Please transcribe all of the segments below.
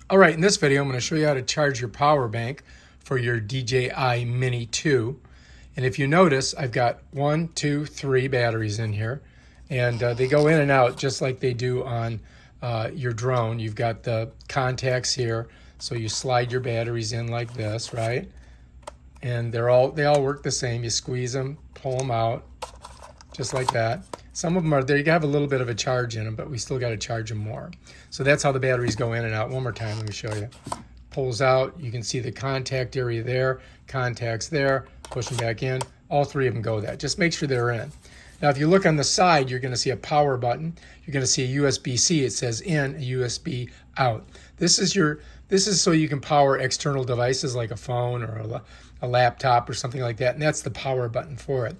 All right, in this video, I'm going to show you how to charge your power bank for your DJI Mini 2. And if you notice, I've got 1, 2, 3 batteries in here. And they go in and out just like they do on your drone. You've got the contacts here, so you slide your batteries in like this, right? And they all work the same. You squeeze them, pull them out, just like that. Some of them are there, you have a little bit of a charge in them, but we still got to charge them more. So that's how the batteries go in and out. One more time, let me show you. Pulls out, you can see the contact area there, contacts there, push them back in. All three of them go that. Just make sure they're in. Now, if you look on the side, you're going to see a power button. You're going to see a USB-C. It says in, a USB out. This is so you can power external devices like a phone or a laptop or something like that, and that's the power button for it.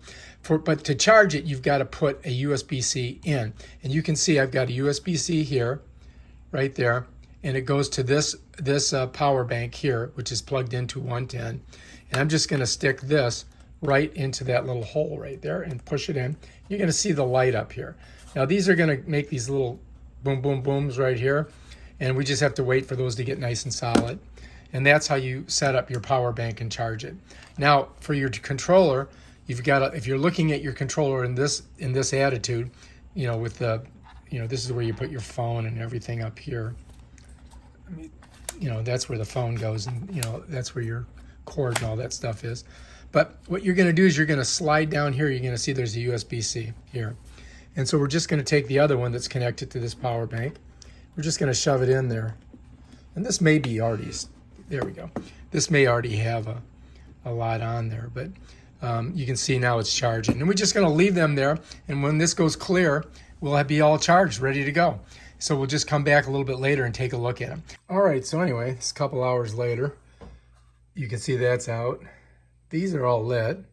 But to charge it, you've got to put a USB-C in. And you can see I've got a USB-C here, right there, and it goes to this power bank here, which is plugged into 110. And I'm just going to stick this right into that little hole right there and push it in. You're going to see the light up here. Now these are going to make these little boom, boom, booms right here. And we just have to wait for those to get nice and solid. And that's how you set up your power bank and charge it. Now for your controller, you've got to, if you're looking at your controller in this attitude, with the, this is where you put your phone and everything up here. I mean, that's where the phone goes, and that's where your cord and all that stuff is. But what you're going to do is you're going to slide down here. You're going to see there's a USB-C here. And so we're just going to take the other one that's connected to this power bank. We're just going to shove it in there. And this may be already, there we go. This may already have a lot on there, but you can see now it's charging. And we're just going to leave them there. And when this goes clear, we'll be all charged, ready to go. So we'll just come back a little bit later and take a look at them. All right, so anyway, it's a couple hours later. You can see that's out. These are all lit.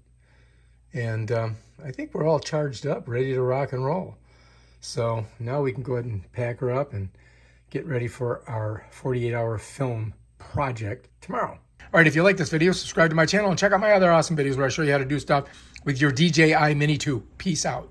And I think we're all charged up, ready to rock and roll. So now we can go ahead and pack her up and get ready for our 48-hour film project tomorrow. All right, if you like this video, subscribe to my channel and check out my other awesome videos where I show you how to do stuff with your DJI Mini 2. Peace out.